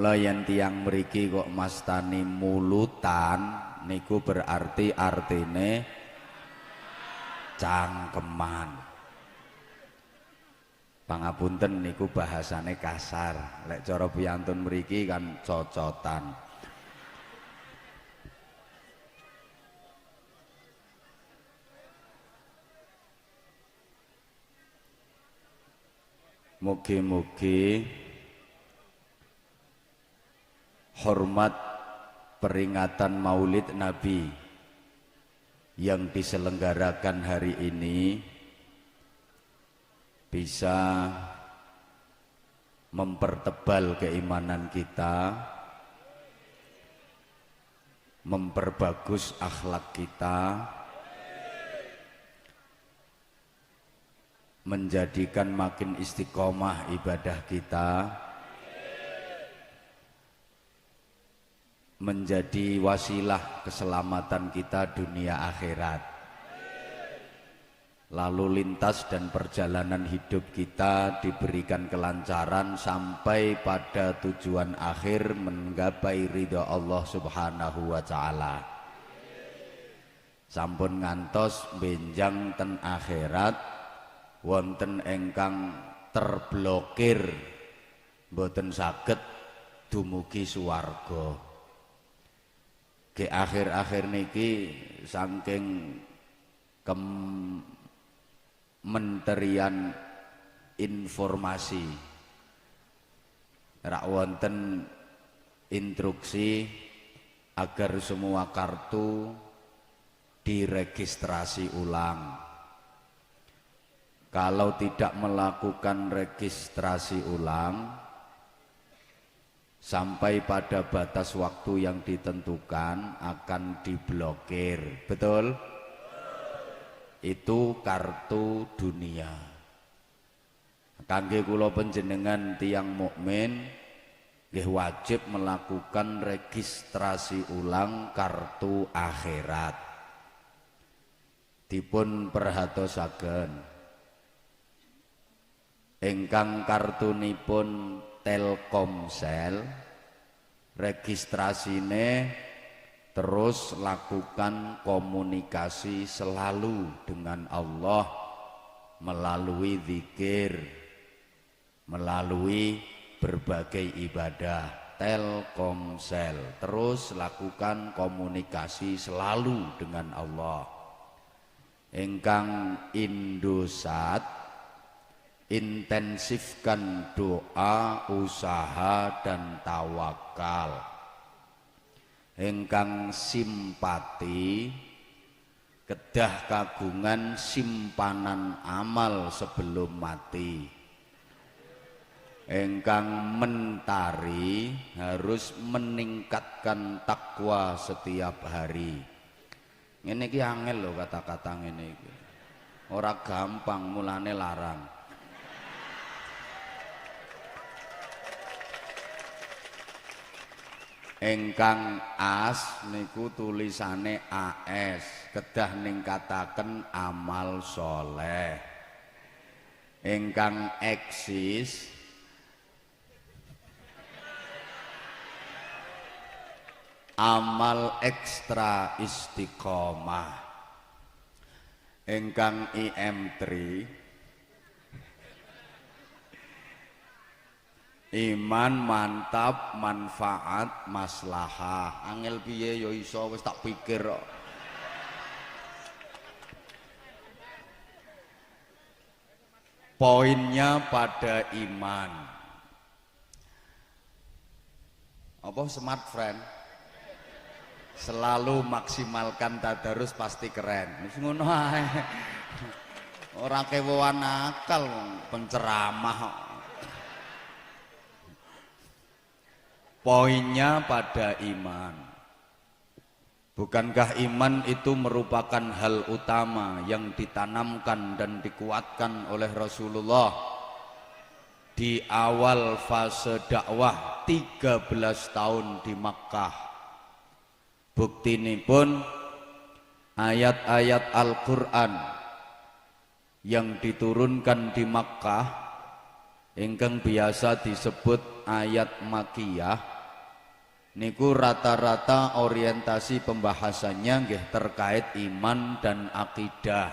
Mula yen tiyang mriki kok mastani mulutan niku berarti artine cangkeman. Pangapunten niku bahasane kasar. Lek cara piyantun mriki kan cocotan. Mugi-mugi hormat peringatan Maulid Nabi yang diselenggarakan hari ini bisa mempertebal keimanan kita, memperbagus akhlak kita, menjadikan makin istiqomah ibadah kita, menjadi wasilah keselamatan kita dunia akhirat. Lalu lintas dan perjalanan hidup kita diberikan kelancaran sampai pada tujuan akhir menggapai ridha Allah Subhanahu wa Ta'ala. Sampun ngantos benjang ten akhirat wonten engkang terblokir mboten saged dumugi swarga. Ke akhir-akhir niki saking kementerian informasi rak wonten instruksi agar semua kartu diregistrasi ulang. Kalau tidak melakukan registrasi ulang sampai pada batas waktu yang ditentukan akan diblokir. Betul? Itu kartu dunia. Kangge kula panjenengan tiyang mukmin nggih wajib melakukan registrasi ulang kartu akhirat. Dipun perhatosaken ingkang kartunipun Telkomsel registrasine terus lakukan komunikasi selalu dengan Allah melalui zikir, melalui berbagai ibadah. Telkomsel terus lakukan komunikasi selalu dengan Allah. Ingkang Indosat intensifkan doa, usaha dan tawakal. Ingkang Simpati kedah kagungan simpanan amal sebelum mati. Ingkang Mentari harus meningkatkan takwa setiap hari. Ngene iki angel lho kata-kata ngene iki. Ora gampang mulane larang. Engkang As niku tulisane AS kedah ningkataken amal soleh. Engkang Eksis amal ekstra istiqomah. Engkang IM3 iman mantap manfaat maslahah. Angel piye ya iso wis tak pikir kok. Poinnya pada iman. Apa smart friend? Selalu maksimalkan tadarus pasti keren. Wis ngono ae. Ora kewoan akal penceramah. Poinnya pada iman. Bukankah iman itu merupakan hal utama yang ditanamkan dan dikuatkan oleh Rasulullah di awal fase dakwah 13 tahun di Makkah. Bukti ini pun ayat-ayat Al-Quran yang diturunkan di Makkah ingkang biasa disebut ayat Makkiyah niku rata-rata orientasi pembahasannya nggih terkait iman dan akidah.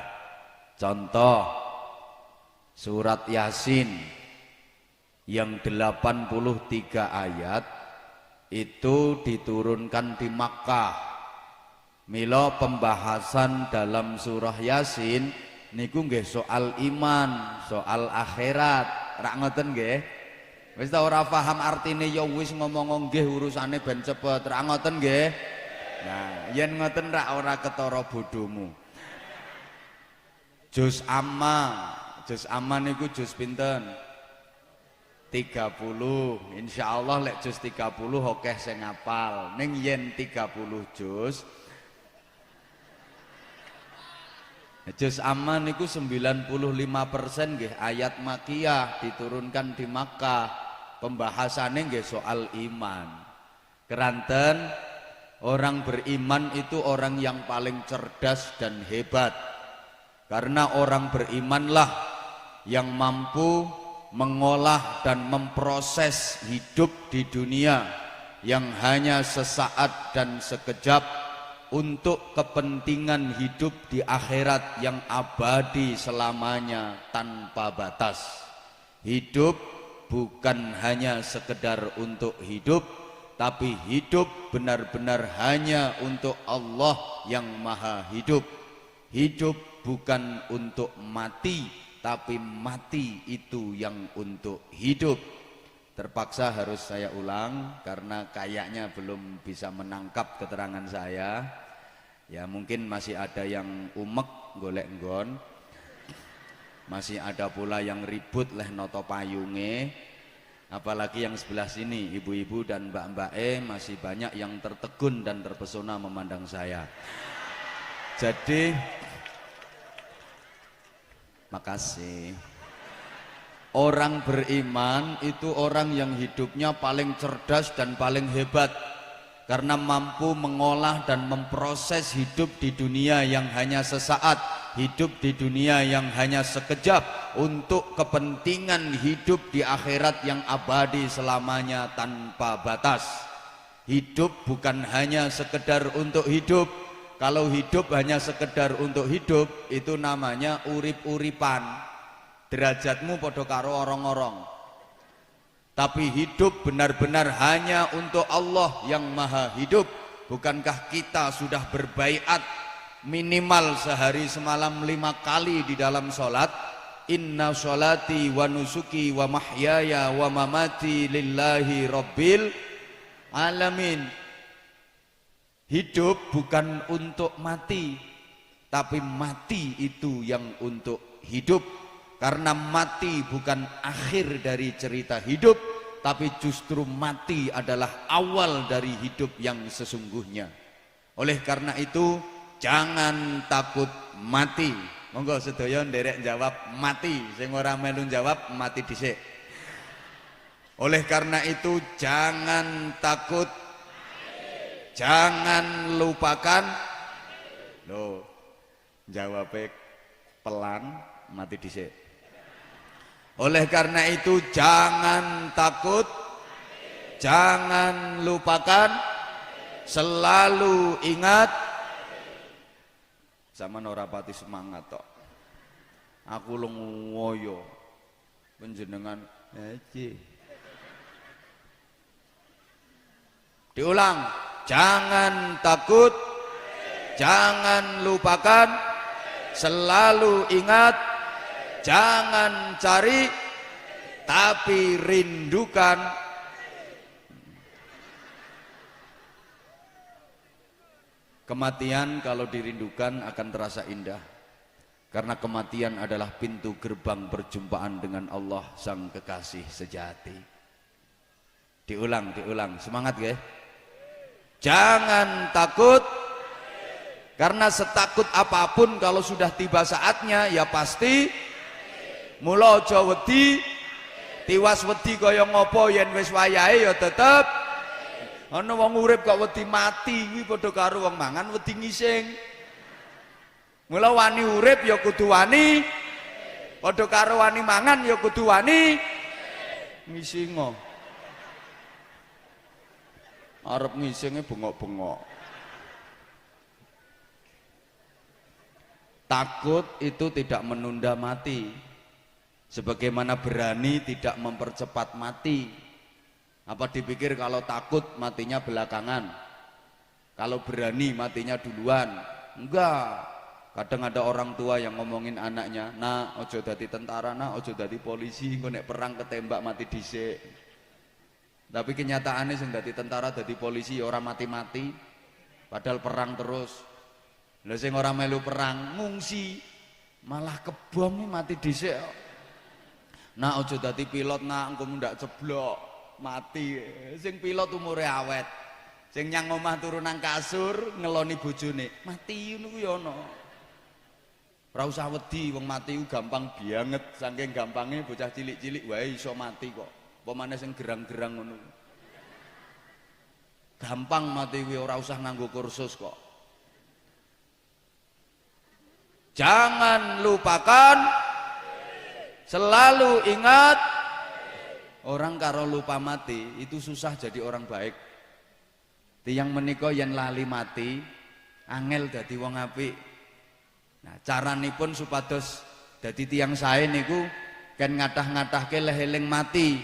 Contoh surat Yasin yang 83 ayat itu diturunkan di Makkah. Milo pembahasan dalam surah Yasin niku nggih soal iman, soal akhirat. Rak ngoten nggih? Wis ta ora paham artine ya wis ngomong nggih urusane ben cepet. Rak ngoten nggih? Nah, yen ngoten rak ora ketara bodhomu. Juz amma niku juz pinten? 30. Insyaallah lek juz 30 akeh sing ngapal. Ning yen 30 juz amma niku 95% nggih ayat makiyah diturunkan di Makkah. Pembahasannya nggih soal iman. Keranten orang beriman itu orang yang paling cerdas dan hebat. Karena orang berimanlah yang mampu mengolah dan memproses hidup di dunia yang hanya sesaat dan sekejap untuk kepentingan hidup di akhirat yang abadi selamanya tanpa batas. Hidup bukan hanya sekedar untuk hidup, tapi hidup benar-benar hanya untuk Allah yang maha hidup. Hidup bukan untuk mati, tapi mati itu yang untuk hidup. Terpaksa harus saya ulang karena kayaknya belum bisa menangkap keterangan saya. Ya mungkin masih ada yang umek golek nggon. Masih ada pula yang ribut leh noto payunge. Apalagi yang sebelah sini ibu-ibu dan mbak-mbake masih banyak yang tertegun dan terpesona memandang saya. Jadi makasih. Orang beriman itu orang yang hidupnya paling cerdas dan paling hebat karena mampu mengolah dan memproses hidup di dunia yang hanya sesaat, hidup di dunia yang hanya sekejap untuk kepentingan hidup di akhirat yang abadi selamanya tanpa batas. Hidup bukan hanya sekedar untuk hidup. Kalau hidup hanya sekedar untuk hidup itu namanya urip-uripan. Derajatmu padha karo orang-orang. Tapi hidup benar-benar hanya untuk Allah yang maha hidup. Bukankah kita sudah berbaiat minimal sehari semalam 5 kali di dalam sholat? Inna sholati wa nusuki wa mahyaya wa mamati lillahi rabbil alamin. Hidup bukan untuk mati, tapi mati itu yang untuk hidup. Karena mati bukan akhir dari cerita hidup, tapi justru mati adalah awal dari hidup yang sesungguhnya. Oleh karena itu, jangan takut mati. Monggo sedaya nderek jawab mati, sing ora melu jawab mati dhisik. Oleh karena itu, jangan takut, jangan lupakan. Loh, jawabnya pelan, mati dhisik. Oleh karena itu jangan takut, jangan lupakan, selalu ingat. Zaman ora pati semangat tok. Aku ngoyo panjenengan haji. Diulang, jangan takut, jangan lupakan, selalu ingat. Jangan cari, tapi rindukan. Kematian kalau dirindukan akan terasa indah. Karena kematian adalah pintu gerbang perjumpaan dengan Allah sang kekasih sejati. Diulang, semangat ya. Jangan takut, karena setakut apapun kalau sudah tiba saatnya ya pasti. Mula aja wedi, tiwas wedi kaya ngopo yen wis wayahe ya tetep. Ana wong urip kok wedi mati kuwi padha karo wong mangan wedi ngising. Mula wani urip ya kudu wani, padha karo wani mangan ya kudu wani ngisinga. arep ngisinge bengok-bengok. Takut itu tidak menunda mati, sebagaimana berani tidak mempercepat mati. Apa dipikir kalau takut matinya belakangan, kalau berani matinya duluan? Enggak. Kadang ada orang tua yang ngomongin anaknya, "Nak, ojo dadi tentara, nak, ojo dadi polisi, engko nek perang ketembak mati dhisik." Tapi kenyataannya sing dadi tentara, dadi polisi ya ora mati-mati, padahal perang terus. Lha sing ora melu perang ngungsi malah kebom mati dhisik. Nak ojo dadi pilot, nak, engko ndak ceblok mati. Sing pilot umure awet, sing nyang omah turu nang kasur ngeloni bojone mati ngono kuwi ana. Ora usah wedi, wong mati ku gampang banget, saking gampange bocah cilik-cilik wae iso mati kok. Apa maneh sing gerang-gerang ngono. Gampang mati kuwi, ora usah nganggo kursus kok. Jangan lupakan, selalu ingat. Orang karo lupa mati itu susah jadi orang baik. Tiyang menika yen lali mati angel dadi wong apik. Nah, caranipun supados dadi tiyang sae niku ken ngadah-ngadahke eling mati.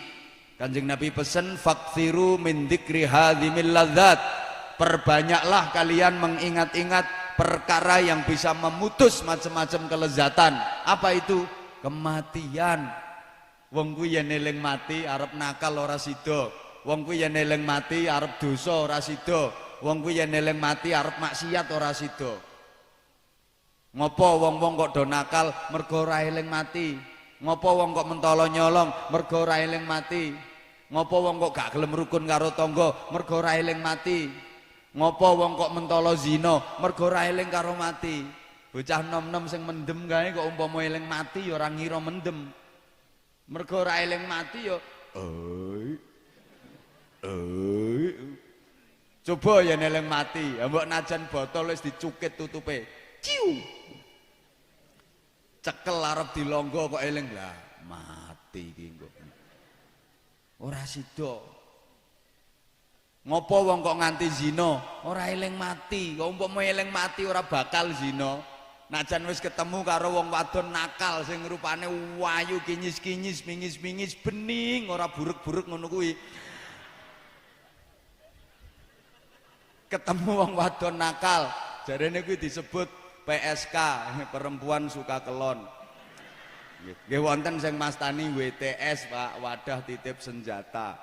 Kanjeng Nabi pesen faksiru min dzikri hadzimil ladzat. Perbanyaklah kalian mengingat-ingat perkara yang bisa memutus macam-macam kelezatan. Apa itu? Kematian. Wong kuwi yen eling mati arep nakal ora sida. Wong kuwi yen eling mati arep dosa ora sida. Wong kuwi yen eling mati arep maksiat ora sida. Ngopo wong-wong kok do nakal mergo ora eling mati? Ngopo wong kok mentolo nyolong mergo ora eling mati? Ngopo wong kok gak gelem rukun karo tangga mergo ora eling mati? Ngopo wong kok mentolo zina mergo ora eling karo mati? Bocah nom-nom sing mendem kae kok umpama eling mati ya ora ngira mendem. Mergo ora eling mati ya coba yen eling mati, mbok najan botol wis dicukit tutupe. Ciu. Cekel arep dilonggo kok eling lah mati iki engko. Ora sida. Ngopo wong kok nganti zina ora eling mati, kok umpama eling mati ora bakal zina. Najan wis ketemu karo wong wadon nakal sing rupane wayu kinyis-kinyis mingis-mingis bening ora buruk-buruk ngono kuwi. Ketemu wong wadon nakal, jarene kuwi disebut PSK, perempuan suka kelon. Nggih wonten sing mastani WTS, Pak, wadah titip senjata.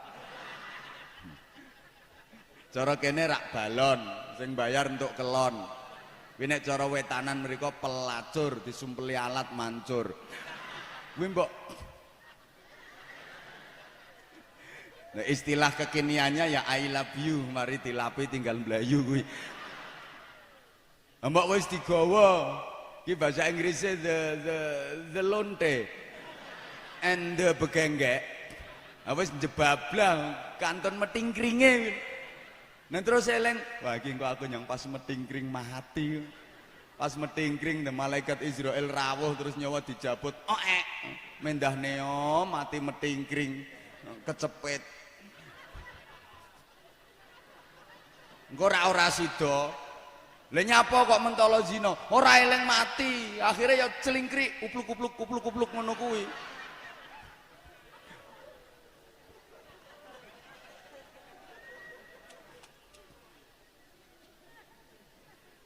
Cara kene rak balon, sing bayar untuk kelon. Kuwi nek cara wetanan mriku pelacur, disumpeli alat mancur. Kuwi mbok nah, istilah kekiniannya ya I love you, mari dilapi tinggal mlayu kuwi. Mbok wis digawa. Iki bahasa Inggrisnya the lonte and the begenggek. Wis jebablang kanton metingkringe. Nah terus eling, wah iki kok aku yang pas metingkring mati. Pas metingkring the malaikat Israel rawuh terus nyawa dijabut. Mendah neo mati metingkring kecepet. Engko ora sida. Lah nyapa kok mentolo zina? Ora eling mati. Akhirnya ya celingkrik kupluk-kupluk ngono kuwi.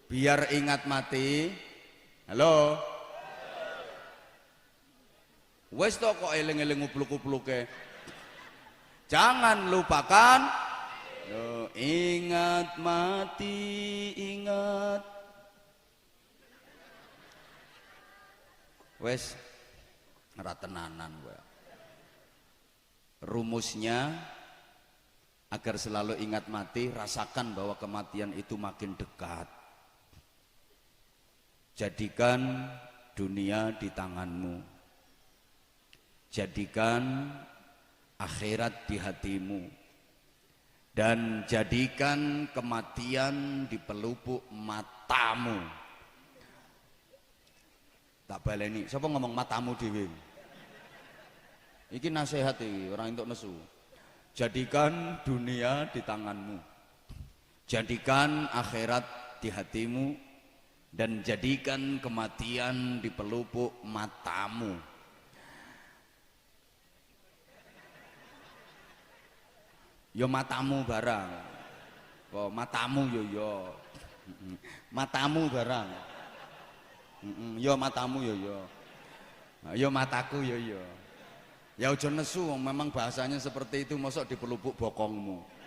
Biar ingat mati. Halo. Wes to kok eling-eling upluk-upluke. Jangan lupakan. Loh, ingat mati, ingat. Wes ora tenanan kowe. Rumusnya agar selalu ingat mati, rasakan bahwa kematian itu makin dekat. Jadikan dunia di tanganmu. Jadikan akhirat di hatimu. Dan jadikan kematian di pelupuk matamu. Tak baleni, siapa ngomong matamu dhewe? Iki nasihat iki, orang untuk nesu. Jadikan dunia di tanganmu. Jadikan akhirat di hatimu dan jadikan kematian di pelupuk matamu. Yo matamu barang. Oh, matamu yo. Matamu barang. Yo matamu yo. Yo mataku yo. Ya ojo nesu, memang bahasanya seperti itu, mosok di pelupuk bokongmu.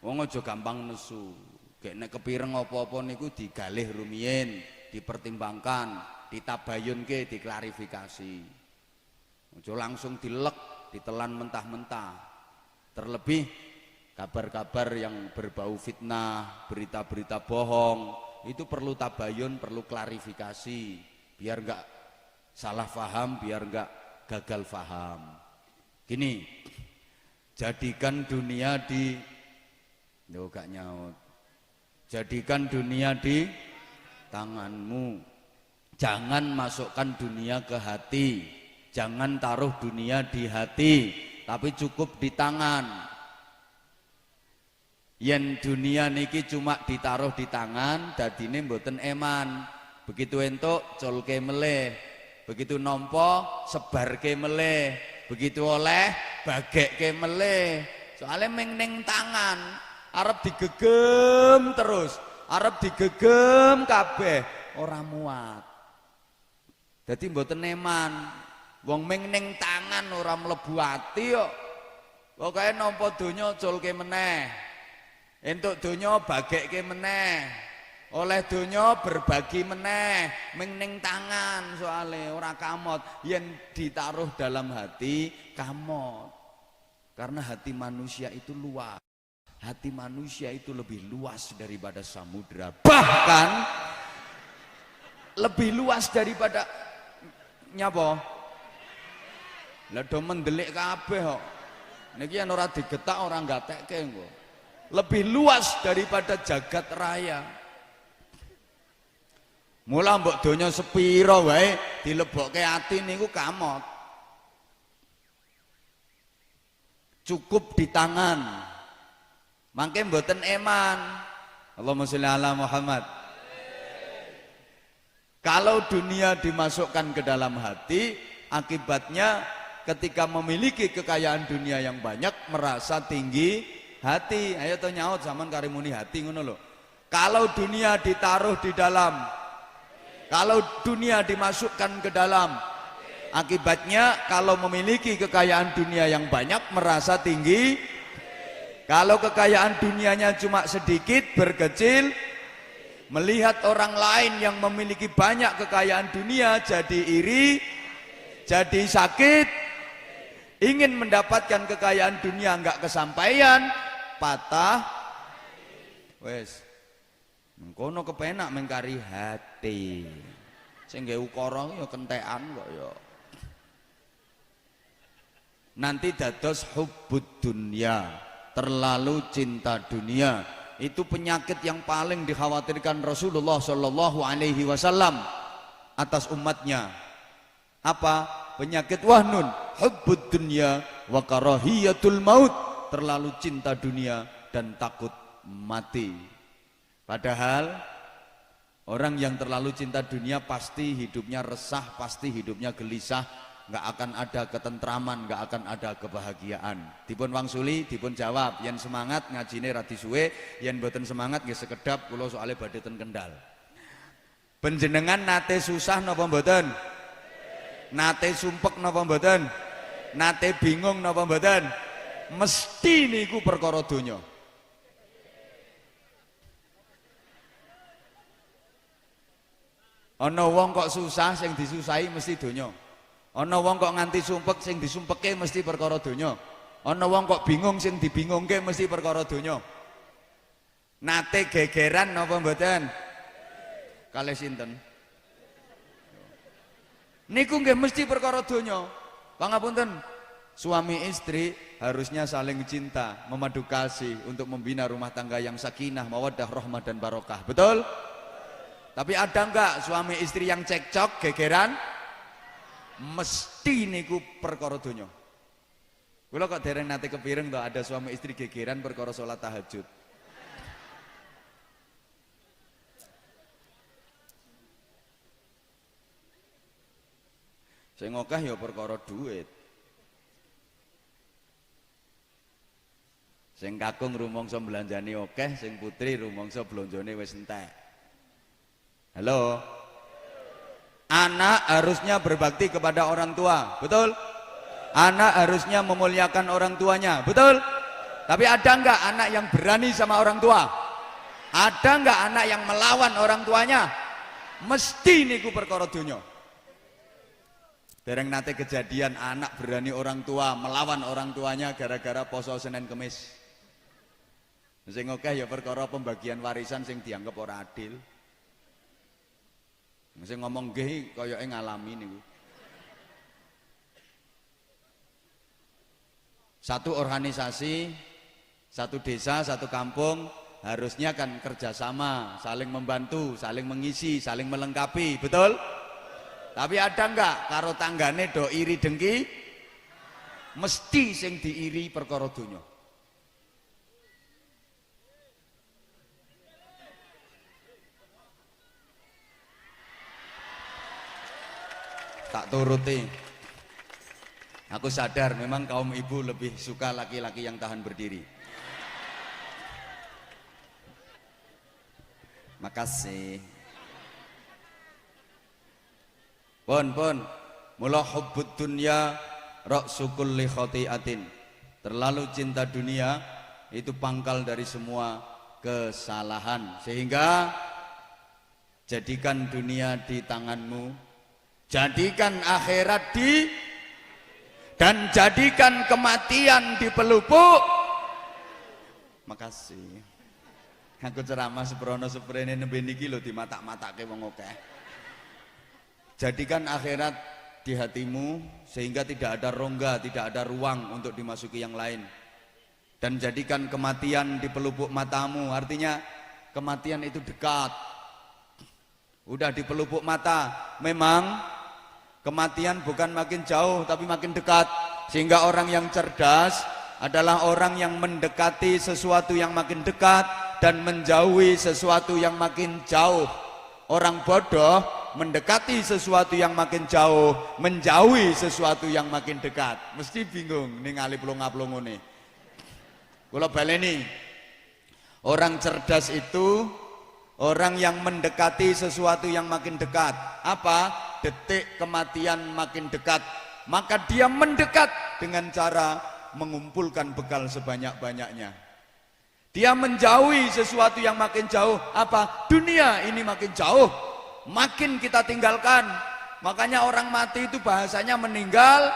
Wong aja gampang nesu. Gek nek kepireng apa-apa niku digalih rumiyin, dipertimbangkan, ditabayunke, diklarifikasi. Aja langsung dilek, ditelan mentah-mentah. Terlebih kabar-kabar yang berbau fitnah, berita-berita bohong, itu perlu tabayun, perlu klarifikasi, biar enggak salah faham, biar enggak gagal faham. Gini, jadikan dunia di gak nyaut. Jadikan dunia di tanganmu. Jangan masukkan dunia ke hati. Jangan taruh dunia di hati, tapi cukup di tangan. Yen dunia niki cuma ditaruh di tangan, dadine mboten eman. Begitu entuk colke meleh, begitu nompo sebarke meleh, begitu oleh bagekke meleh. Soalnya ning tangan, arep digegem terus, arep digegem kabeh, ora muat. Dadi mboten eman. Wong ning tangan ora mlebu ati kok. Pokoke nampa donya culke meneh. Entuk donya bagekke meneh. Oleh donya berbagi meneh. Ning tangan soale ora kamot. Yen ditaruh dalam hati kamot. Karena hati manusia itu luas. Hati manusia itu lebih luas daripada samudra. Bahkan lebih luas daripada nyapa? Lah do mendelik kabeh kok. Niki yen ora digetak ora gatekke engko. Lebih luas daripada jagat raya. Mula mbok donya sepira wae dilebokke ati niku kamot. Cukup di tangan. Mangke mboten eman. Allahumma sholli ala Muhammad. Kalau dunia dimasukkan ke dalam hati, akibatnya ketika memiliki kekayaan dunia yang banyak merasa tinggi hati. Ayo to nyaut zaman karimuni hati ngono lho. Kalau dunia ditaruh di dalam, kalau dunia dimasukkan ke dalam, akibatnya kalau memiliki kekayaan dunia yang banyak merasa tinggi. Kalau kekayaan dunianya cuma sedikit berkecil, melihat orang lain yang memiliki banyak kekayaan dunia jadi iri, jadi sakit. Ingin mendapatkan kekayaan dunia enggak kesampaian, patah. Wes, mengkono kepenak mengkari hati. Sing nggae ukara ya kentekan kok ya. Nanti dados hubbud dunya, terlalu cinta dunia. Itu penyakit yang paling dikhawatirkan Rasulullah Shallallahu Alaihi Wasallam atas umatnya. Apa? Penyakit wahnun, hubbud dunya wa karahiyatul maut, terlalu cinta dunia dan takut mati. Padahal orang yang terlalu cinta dunia pasti hidupnya resah, pasti hidupnya gelisah, nggak akan ada ketentraman, nggak akan ada kebahagiaan. Dipun wangsuli, dipun jawab, yen semangat ngajine radi suwe, yen boten semangat nggih sekedap, kula soalé badhe ten Kendal. Panjenengan nate susah napa mboten? Nate sumpek napa mboten? Nate bingung napa mboten? Mesti niku perkara donya. Ana wong kok susah sing disusahi mesti donya. Ana wong kok nganti sumpek sing disumpeke mesti perkara donya. Ana wong kok bingung sing dibingungke mesti perkara donya. Nate gegeran napa mboten? Kalih sinten? Niku nggih mesti perkara donya. Pangapunten, suami istri harusnya saling cinta, memadu kasih untuk membina rumah tangga yang sakinah, mawaddah, rahmah dan barokah. Betul? Tapi ada enggak suami istri yang cekcok, gegeran? Mesti niku perkara donya. Kula kok dereng nate kepireng to ada suami istri gegeran perkara salat tahajud. Sing akeh ya perkara duit. Sing kakung rumangsa belanjane akeh, sing putri rumangsa blonjone wis entek. Halo. Anak harusnya berbakti kepada orang tua, betul? Anak harusnya memuliakan orang tuanya, betul? Tapi ada enggak anak yang berani sama orang tua? Ada enggak anak yang melawan orang tuanya? Mesti niku perkara donya. Dereng nate kejadian anak berani orang tua melawan orang tuanya gara-gara poso Senin Kemis. Sing akeh ya perkara pembagian warisan sing dianggap ora adil. Sing ngomong nggih koyoke ngalami niku. Satu organisasi, satu desa, satu kampung harusnya kan kerjasama, saling membantu, saling mengisi, saling melengkapi, betul? Tapi ada enggak karo tanggane do iri dengki? Mesti sing diiri perkara donya. Tak turuti. Aku sadar memang kaum ibu lebih suka laki-laki yang tahan berdiri. Makasih. Pun mula hubbud dunya ra'su kulli khati'atin. Terlalu cinta dunia itu pangkal dari semua kesalahan. Sehingga jadikan dunia di tanganmu, jadikan akhirat dan jadikan kematian di pelupuk. Makasih. Aku ceramah seprono seprene nembe niki lho dimatak-matake wong akeh. Jadikan akhirat di hatimu sehingga tidak ada rongga, tidak ada ruang untuk dimasuki yang lain. Dan jadikan kematian di pelupuk matamu, artinya kematian itu dekat. Udah di pelupuk mata, memang kematian bukan makin jauh tapi makin dekat. Sehingga orang yang cerdas adalah orang yang mendekati sesuatu yang makin dekat dan menjauhi sesuatu yang makin jauh. Orang bodoh mendekati sesuatu yang makin jauh, menjauhi sesuatu yang makin dekat. Mesti bingung ningali plong-plong ngene. Kula baleni. Orang cerdas itu orang yang mendekati sesuatu yang makin dekat. Apa? Detik kematian makin dekat. Maka dia mendekat dengan cara mengumpulkan bekal sebanyak-banyaknya. Dia menjauhi sesuatu yang makin jauh. Apa? Dunia ini makin jauh, makin kita tinggalkan. Makanya orang mati itu bahasanya meninggal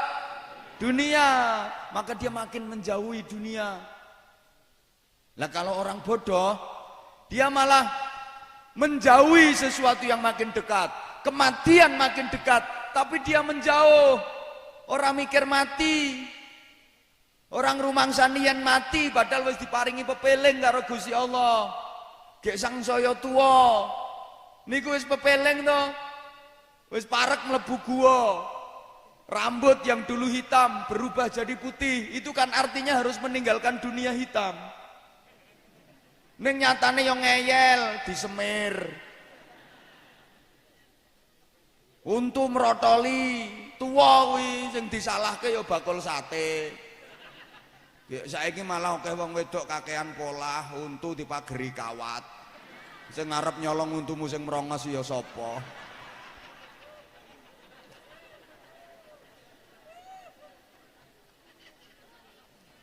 dunia. Maka dia makin menjauhi dunia. Lah kalau orang bodoh, dia malah menjauhi sesuatu yang makin dekat. Kematian makin dekat, tapi dia menjauh. Orang mikir mati. Orang rumangsa niyan mati padahal wis diparingi pepeling karo Gusti Allah. Gek sangsaya tuwa. Niku wis pepeling to. Wis parek mlebu gua. Rambut yang dulu hitam berubah jadi putih. Itu kan artinya harus meninggalkan dunia hitam. Ning nyatane yo ngeyel, disemir. Untu merotoli, tuwa kuwi sing disalahke ya bakul sate. Ya saiki malah akeh wong wedok kakean polah, untu dipageri kawat. Sing ngarep nyolong untumu sing merongos ya sapa?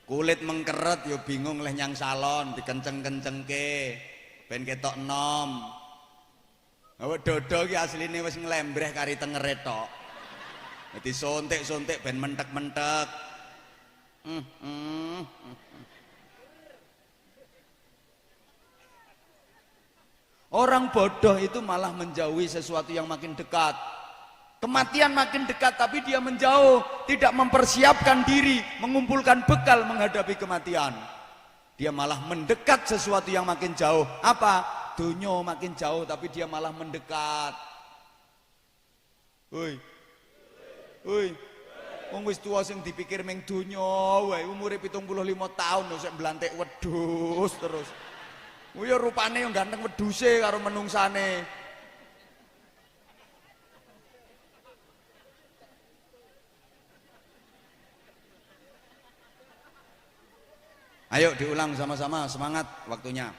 Kulit mengkeret ya bingung leh nyang salon, dikenceng-kencengke ben ketok enom. Awak dodo ki asline wis nglembreh kari tengere tok. Dadi sontik-sontik ben mentek-mentek. Orang bodoh itu malah menjauhi sesuatu yang makin dekat. Kematian makin dekat tapi dia menjauh, tidak mempersiapkan diri, mengumpulkan bekal menghadapi kematian. Dia malah mendekat sesuatu yang makin jauh. Apa? Dunia makin jauh tapi dia malah mendekat. Woi. Woi. Wong wis tuwa sing dipikir ming donya wae umure 75 tahun wis mblantik wedhus terus. Ku ya rupane yo ganteng wedhuse karo menungsane. Ayo diulang sama-sama, semangat waktunya.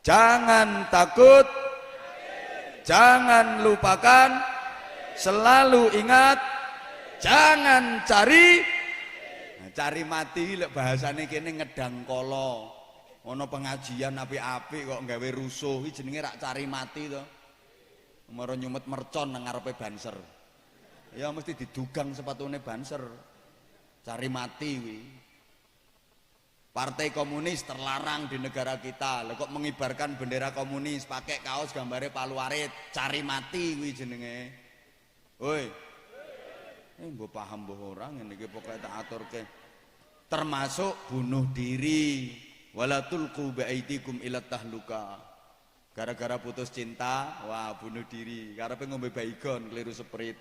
Jangan takut, jangan lupakan, selalu ingat, jangan cari. Nah, cari mati lek bahasane kene ngedang kala. Ana pengajian apik-apik kok gawe rusuh iki jenenge rak cari mati to. Mara nyumet mercon nang ngarepe banser. Ya mesti didugang sepatune banser. Cari mati kuwi. Partai komunis terlarang di negara kita. Lah kok mengibarkan bendera komunis, pakai kaos gambare Palu Arit, cari mati kuwi jenenge. Woi. Mbok paham mbok ora ngene iki pokoke tak aturke. Termasuk bunuh diri. Wala tulqu biaidikum ila tahluka. Gara-gara putus cinta, wah bunuh diri. Karepe ngombe baygon keliru seprit.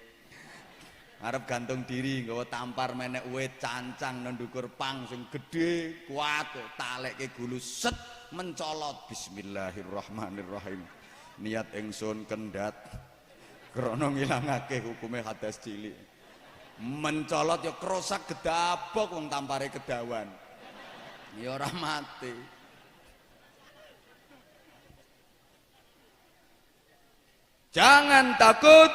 Arep gantung diri nggawa tampar menek uwit cancang nang ndukur pang sing gedhe kuat talekke gulu set mencolot. Bismillahirrahmanirrahim. Niat ingsun kendhat krana ngilangake hukume hadas cilik. Mencolot ya krosak gedabok wong tampare kedawan. Ya ora mati. Jangan takut,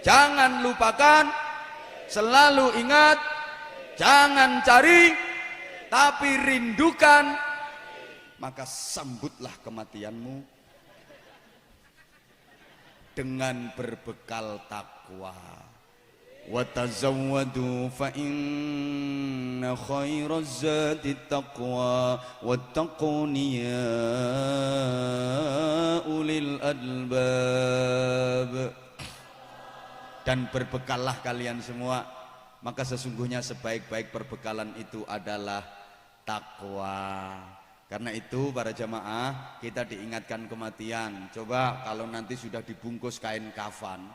jangan lupakan, selalu ingat, jangan cari, tapi rindukan, maka sambutlah kematianmu dengan berbekal takwa. وَتَزَوَّدُوا فَإِنَّ خَيْرَ الزَّادِ التَّقْوَى وَاتَّقُونِ يَا أُولِي الْأَلْبَابِ. Dan berbekallah kalian semua, maka sesungguhnya sebaik-baik perbekalan itu adalah takwa. Karena itu para jamaah, kita diingatkan kematian. Coba kalau nanti sudah dibungkus kain kafan,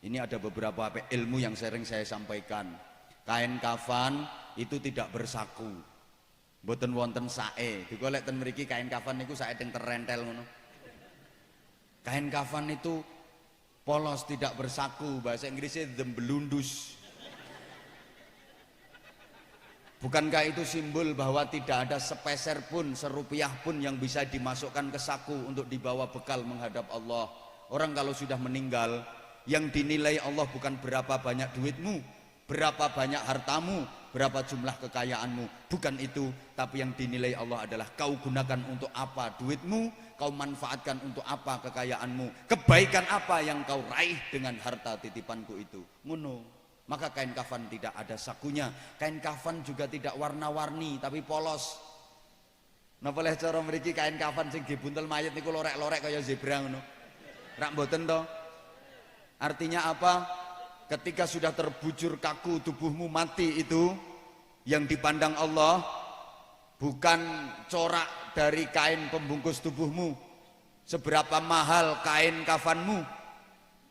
ini ada beberapa ilmu yang sering saya sampaikan. Kain kafan itu tidak bersaku. Mboten wonten sae. Digolek ten mriki kain kafan niku sae teng terentel ngono. Kain kafan itu polos, tidak bersaku. Bahasa Inggrisnya dembelundus. Bukankah itu simbol bahwa tidak ada sepeser pun, serupiah pun yang bisa dimasukkan ke saku untuk dibawa bekal menghadap Allah. Orang kalau sudah meninggal, yang dinilai Allah bukan berapa banyak duitmu, berapa banyak hartamu, berapa jumlah kekayaanmu, bukan itu. Tapi yang dinilai Allah adalah kau gunakan untuk apa duitmu, kau manfaatkan untuk apa kekayaanmu, kebaikan apa yang kau raih dengan harta titipanku itu. Ngono. Maka kain kafan tidak ada sakunya. Kain kafan juga tidak warna-warni tapi polos. Napa leh cara mriki kain kafan sing dibuntel mayit niku lorek-lorek kaya zebra ngono. Rak mboten to? Artinya apa? Ketika sudah terbujur kaku tubuhmu mati itu, yang dipandang Allah bukan corak dari kain pembungkus tubuhmu, seberapa mahal kain kafanmu,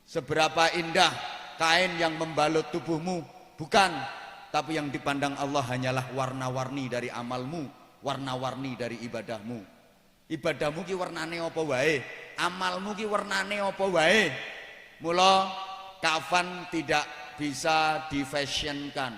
seberapa indah kain yang membalut tubuhmu, bukan. Tapi yang dipandang Allah hanyalah warna-warni dari amalmu, warna-warni dari ibadahmu. Ibadahmu ki warnane apa wae, amalmu ki warnane apa wae. Mula kafan tidak bisa difashionkan.